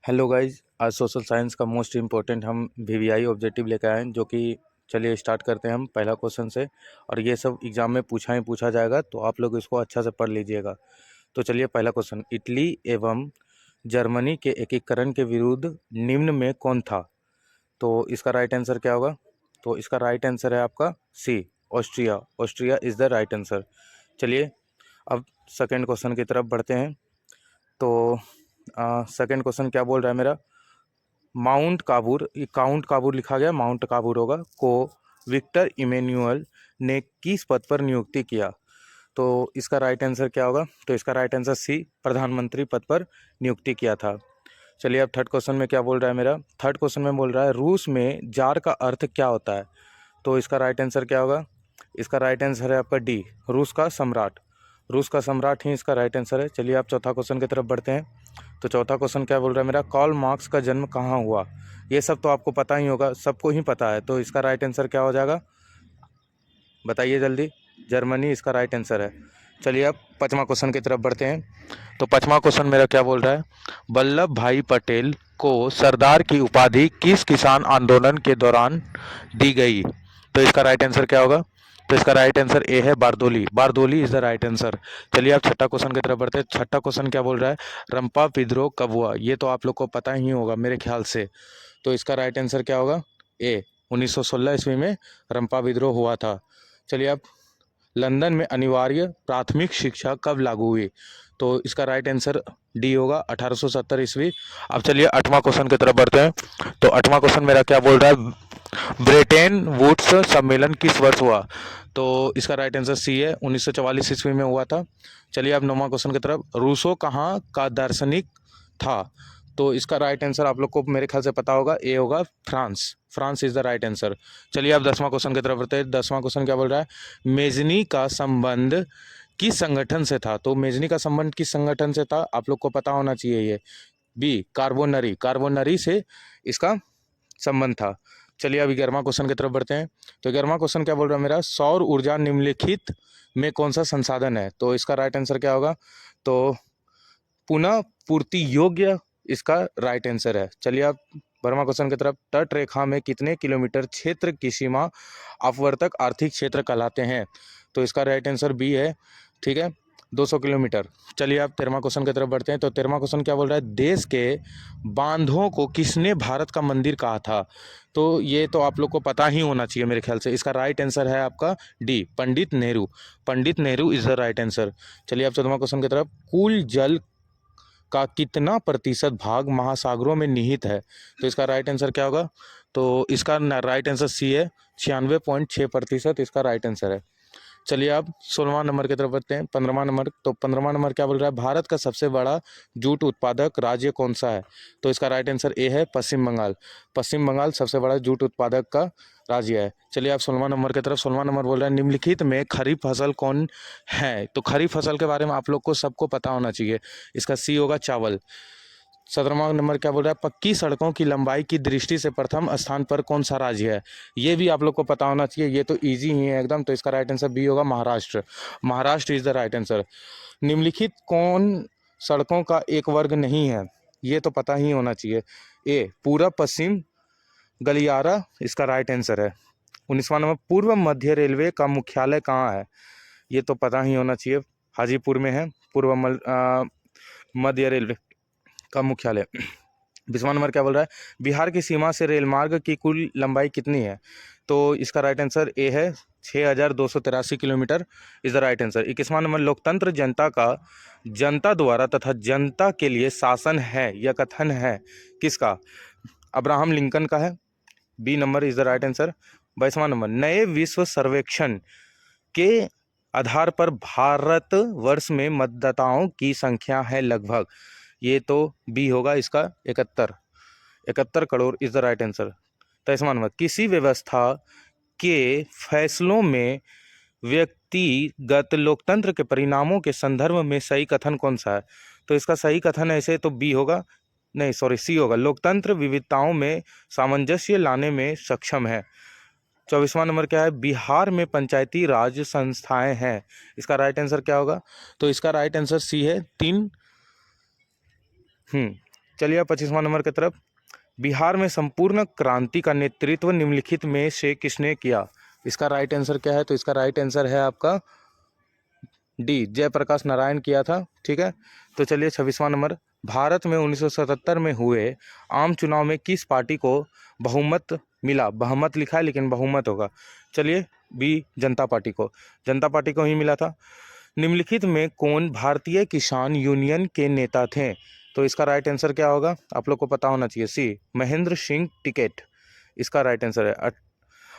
Hello guys, आज social science का most important हम वीवीआई ऑब्जेक्टिव लेकर आए हैं, जो कि चलिए स्टार्ट करते हैं हम पहला क्वेश्चन से। और ये सब एग्जाम में पूछा ही पूछा जाएगा, तो आप लोग इसको अच्छा से पढ़ लीजिएगा। तो चलिए पहला क्वेश्चन, इटली एवं जर्मनी के एकीकरण के विरुद्ध निम्न में कौन था? तो इसका राइट आंसर क्या होगा? तो इसका राइट आंसर है आपका C, Austria. Austria is the right answer. चलिए अब सेकेंड क्वेश्चन की तरफ बढ़ते हैं। तो सेकेंड क्वेश्चन क्या बोल रहा है मेरा? माउंट काबूर, ये काउंट काबूर लिखा गया, माउंट काबूर होगा, को विक्टर इमेन्युअल ने किस पद पर नियुक्ति किया? तो इसका राइट आंसर क्या होगा? तो इसका राइट आंसर सी, प्रधानमंत्री पद पर नियुक्ति किया था। चलिए अब थर्ड क्वेश्चन में क्या बोल रहा है मेरा? थर्ड क्वेश्चन में बोल रहा है रूस में जार का अर्थ क्या होता है? तो इसका राइट आंसर क्या होगा? इसका राइट आंसर है आपका डी, रूस का सम्राट। रूस का सम्राट ही इसका राइट आंसर है। चलिए आप चौथा क्वेश्चन की तरफ बढ़ते हैं। तो चौथा क्वेश्चन क्या बोल रहा है मेरा? कार्ल मार्क्स का जन्म कहाँ हुआ? ये सब तो आपको पता ही होगा, सबको ही पता है। तो इसका राइट आंसर क्या हो जाएगा? बताइए जल्दी। जर्मनी इसका राइट आंसर है। चलिए अब पाँचवा क्वेश्चन की तरफ बढ़ते हैं। तो पाँचवा क्वेश्चन मेरा क्या बोल रहा है? वल्लभ भाई पटेल को सरदार की उपाधि किस किसान आंदोलन के दौरान दी गई? तो इसका राइट आंसर क्या होगा? तो इसका राइट आंसर ए है, Bardoli. Bardoli is the right answer. चलिए आप छठा क्वेश्चन की तरफ बढ़ते हैं। छठा क्वेश्चन क्या बोल रहा है? रंपा विद्रोह कब हुआ? ये तो आप लोग को पता ही होगा मेरे ख्याल से। तो इसका राइट आंसर क्या होगा? ए, 1916 ईस्वी में रंपा विद्रोह हुआ था। चलिए अब लंदन में अनिवार्य प्राथमिक शिक्षा कब लागू हुई? तो इसका राइट आंसर डी होगा, 1870 ईस्वी। अब चलिए आठवां क्वेश्चन की तरफ बढ़ते हैं। तो आठवां क्वेश्चन मेरा क्या बोल रहा है? ब्रेटेन वुड्स सम्मेलन किस वर्ष हुआ? तो इसका राइट आंसर सी है, 1944 ईस्वी में हुआ था। चलिए अब नौवां क्वेश्चन की तरफ। रूसो कहाँ का दार्शनिक था? तो इसका राइट आंसर आप लोग को मेरे ख्याल से पता होगा, ए होगा, France. France is the right answer. चलिए अब दसवां क्वेश्चन की तरफ बढ़ते हैं। दसवां क्वेश्चन क्या बोल रहा है? मेजनी का संबंध किस संगठन से था? तो मेजनी का संबंध किस संगठन से था? आप लोग को पता होना चाहिए ये। B, Carbonari. कार्बोनरी से इसका संबंध था। चलिए अभी 11वां क्वेश्चन की तरफ बढ़ते हैं। तो 11वां क्वेश्चन क्या बोल रहा है मेरा? सौर ऊर्जा निम्नलिखित में कौन सा संसाधन है? तो इसका राइट आंसर क्या होगा? तो पुनः पूर्ति योग्य इसका राइट आंसर है। चलिए आप 12वां क्वेश्चन की तरफ। तट रेखा में कितने किलोमीटर क्षेत्र की सीमा अपवर्तक आर्थिक क्षेत्र कहलाते हैं? तो इसका राइट आंसर बी है, ठीक है, 200 किलोमीटर। चलिए आप 13वां क्वेश्चन की तरफ बढ़ते हैं। तो 13वां क्वेश्चन क्या बोल रहा है? देश के बांधों को किसने भारत का मंदिर कहा था? तो ये तो आप लोग को पता ही होना चाहिए मेरे ख्याल से। इसका राइट आंसर है आपका D, Pandit Nehru. Pandit Nehru is the right answer. चलिए आप 14वां क्वेश्चन की तरफ। कुल जल का कितना प्रतिशत भाग महासागरों में निहित है? तो इसका राइट आंसर क्या होगा? तो इसका राइट आंसर सी है, 96.6% इसका राइट आंसर है। चलिए आप 16वां नंबर की तरफ बढ़ते हैं। 15वां नंबर। तो 15वां नंबर क्या बोल रहा है? भारत का सबसे बड़ा जूट उत्पादक राज्य कौन सा है? तो इसका राइट आंसर ए है, पश्चिम बंगाल। पश्चिम बंगाल सबसे बड़ा जूट उत्पादक का राज्य है। चलिए आप 16वां नंबर की तरफ। 16वां नंबर बोल रहा है निम्नलिखित में खरीफ फसल कौन है? तो खरीफ फसल के बारे में आप लोग को सबको पता होना चाहिए। इसका सी होगा, चावल। 17वां नंबर क्या बोल रहा है? पक्की सड़कों की लंबाई की दृष्टि से प्रथम स्थान पर कौन सा राज्य है? ये भी आप लोग को पता होना चाहिए, ये तो इजी ही है एकदम। तो इसका राइट आंसर बी होगा, Maharashtra. Maharashtra is the right answer. निम्नलिखित कौन सड़कों का एक वर्ग नहीं है? ये तो पता ही होना चाहिए। ए, पूरब पश्चिम गलियारा इसका राइट आंसर है। 19वां नंबर, पूर्व मध्य रेलवे का मुख्यालय कहाँ है? ये तो पता ही होना चाहिए, हाजीपुर में है पूर्व मध्य रेलवे का मुख्यालय। 20वां नंबर क्या बोल रहा है? बिहार की सीमा से रेल मार्ग की कुल लंबाई कितनी है? तो इसका राइट आंसर ए है, 6283 kilometre is the right answer. 21वां नंबर, लोकतंत्र जनता का जनता द्वारा तथा जनता के लिए शासन है, यह कथन है किसका? अब्राहम लिंकन का है। B number is the right answer. 22वां नंबर, नए विश्व सर्वेक्षण के आधार पर भारत वर्ष में मतदाताओं की संख्या है लगभग। ये तो बी होगा इसका, 71 crore is the right answer. 23वां नंबर, किसी व्यवस्था के फैसलों में व्यक्तिगत लोकतंत्र के परिणामों के संदर्भ में सही कथन कौन सा है? तो इसका सही कथन ऐसे तो बी होगा, नहीं सॉरी, सी होगा, लोकतंत्र विविधताओं में सामंजस्य लाने में सक्षम है। 24वां नंबर क्या है? बिहार में पंचायती राज संस्थाएं हैं, इसका राइट आंसर क्या होगा? तो इसका राइट आंसर सी है, 3। चलिए अब 25वां नंबर की तरफ। बिहार में संपूर्ण क्रांति का नेतृत्व निम्नलिखित में से किसने किया? इसका राइट आंसर क्या है? तो इसका राइट आंसर है आपका डी, जयप्रकाश नारायण किया था। ठीक है, तो चलिए 26वां नंबर। भारत में 1977 में हुए आम चुनाव में किस पार्टी को बहुमत मिला? बहुमत लिखा है लेकिन बहुमत होगा। चलिए बी, जनता पार्टी को, जनता पार्टी को ही मिला था। निम्नलिखित में कौन भारतीय किसान यूनियन के नेता थे? तो इसका राइट आंसर क्या होगा? आप लोग को पता होना चाहिए। सी, महेंद्र सिंह टिकैत इसका राइट आंसर है।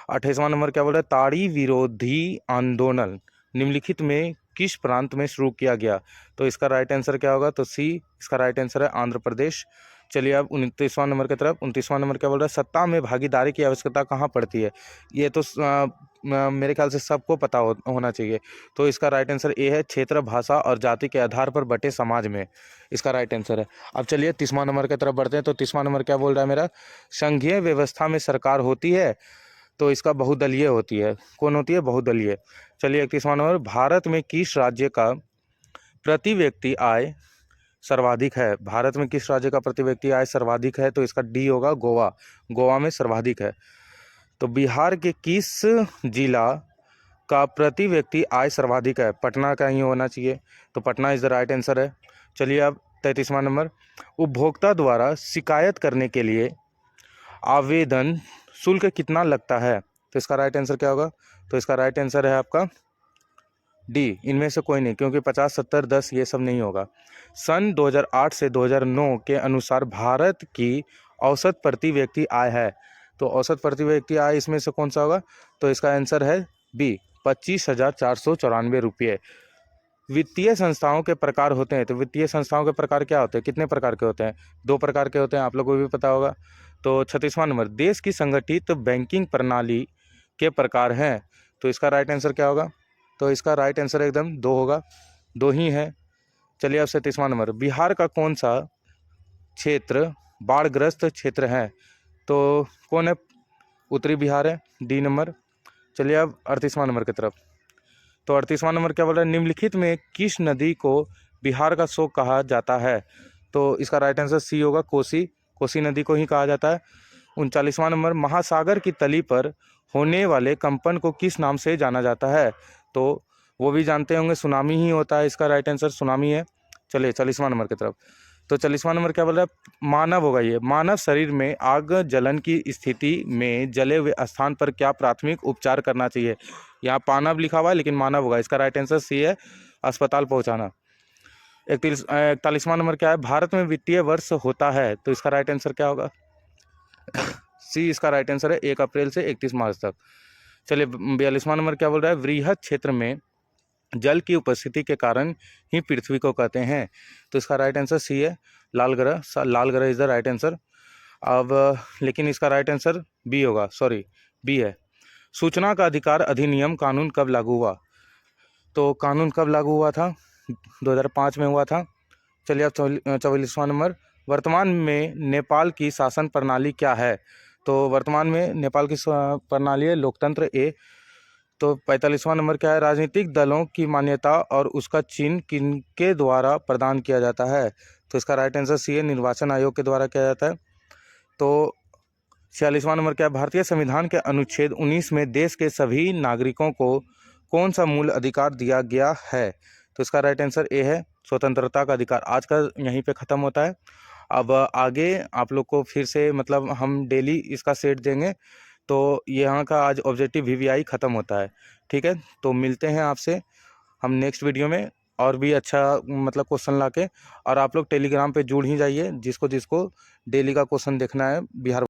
28वां नंबर क्या बोल रहा है? ताड़ी विरोधी आंदोलन निम्नलिखित में किस प्रांत में शुरू किया गया? तो इसका राइट आंसर क्या होगा? तो सी, इसका राइट आंसर है आंध्र प्रदेश। चलिए अब 29वां नंबर की तरफ। 29वां नंबर क्या बोल रहा है? सत्ता में भागीदारी की आवश्यकता कहाँ पड़ती है? ये तो मेरे ख्याल से सबको पता होना चाहिए। तो इसका राइट आंसर ए है, क्षेत्र, भाषा और जाति के आधार पर बटे समाज में, इसका राइट आंसर है। अब चलिए 30वां नंबर की तरफ बढ़ते हैं। तो 30वां नंबर क्या बोल रहा है मेरा? संघीय व्यवस्था में सरकार होती है, तो इसका बहुदलीय होती है। कौन होती है? बहुदलीय। चलिए 31वां नंबर। भारत में किस राज्य का प्रति व्यक्ति आय सर्वाधिक है? भारत में किस राज्य का प्रति व्यक्ति आय सर्वाधिक है? तो इसका डी होगा, गोवा। गोवा में सर्वाधिक है। तो बिहार के किस जिला का प्रति व्यक्ति आय सर्वाधिक है? पटना का ही होना चाहिए, तो Patna is the right answer है। चलिए अब 33वां नंबर। उपभोक्ता द्वारा शिकायत करने के लिए आवेदन शुल्क कितना लगता है? तो इसका राइट आंसर क्या होगा? तो इसका राइट आंसर है आपका डी, इनमें से कोई नहीं, क्योंकि 50, 70, 10 ये सब नहीं होगा। सन 2008 से 2009 के अनुसार भारत की औसत प्रति व्यक्ति आय है, तो औसत प्रति व्यक्ति आय इसमें से कौन सा होगा? तो इसका आंसर है बी, 25,494 रुपये। वित्तीय संस्थाओं के प्रकार होते हैं, तो वित्तीय संस्थाओं के प्रकार क्या होते हैं? कितने प्रकार के होते हैं? 2 प्रकार के होते हैं, आप लोगों को भी पता होगा। तो 36वां नंबर। देश की संगठित बैंकिंग प्रणाली के प्रकार हैं, तो इसका राइट आंसर क्या होगा? तो इसका राइट आंसर एकदम 2 होगा, 2 ही है। चलिए अब 37वां नंबर। बिहार का कौन सा क्षेत्र बाढ़ग्रस्त क्षेत्र है? तो कौन है? उत्तरी बिहार है, डी नंबर। चलिए अब 38वां नंबर की तरफ। तो 38वां नंबर क्या बोल रहा है? निम्नलिखित में किस नदी को बिहार का शोक कहा जाता है? तो इसका राइट आंसर सी होगा, कोसी। कोसी नदी को ही कहा जाता है। 39वां नंबर। महासागर की तली पर होने वाले कंपन को किस नाम से जाना जाता है? तो वो भी जानते होंगे, सुनामी ही होता है। इसका राइट आंसर सुनामी है। चलिए 40वां नंबर की तरफ। तो 40वां नंबर क्या बोल रहा है? मानव होगा ये। मानव शरीर में आग जलन की स्थिति में जले हुए स्थान पर क्या प्राथमिक उपचार करना चाहिए? यहाँ पानव लिखा हुआ है लेकिन मानव होगा। इसका राइट आंसर सी है, अस्पताल पहुँचाना। 41वां नंबर क्या है? भारत में वित्तीय वर्ष होता है, तो इसका राइट आंसर क्या होगा? सी, इसका राइट आंसर है 1 अप्रैल से 31 मार्च तक। चलिए 42वां नंबर क्या बोल रहा है? वृहद क्षेत्र में जल की उपस्थिति के कारण ही पृथ्वी को कहते हैं, तो इसका राइट आंसर सी है, लाल ग्रह। लाल ग्रह इज द राइट आंसर। अब लेकिन इसका राइट आंसर बी होगा, सॉरी बी है। सूचना का अधिकार अधिनियम कानून कब लागू हुआ? तो कानून कब लागू हुआ था? 2005 में हुआ था। चलिए अब 44वां नंबर। वर्तमान में नेपाल की शासन प्रणाली क्या है? तो वर्तमान में नेपाल की प्रणाली है लोकतंत्र, ए। तो 45वां नंबर क्या है? राजनीतिक दलों की मान्यता और उसका चिन्ह किनके द्वारा प्रदान किया जाता है? तो इसका राइट आंसर सी है, निर्वाचन आयोग के द्वारा किया जाता है। तो 46वां नंबर क्या है? भारतीय संविधान के अनुच्छेद 19 में देश के सभी नागरिकों को कौन सा मूल अधिकार दिया गया है? तो इसका राइट आंसर ए है, स्वतंत्रता का अधिकार। आज का यहीं पे ख़त्म होता है। अब आगे आप लोग को फिर से मतलब हम डेली इसका सेट देंगे, तो यहाँ का आज ऑब्जेक्टिव वीवीआई ख़त्म होता है। ठीक है, तो मिलते हैं आपसे हम नेक्स्ट वीडियो में और भी अच्छा मतलब क्वेश्चन लाके। और आप लोग टेलीग्राम पे जुड़ ही जाइए, जिसको जिसको डेली का क्वेश्चन देखना है बिहार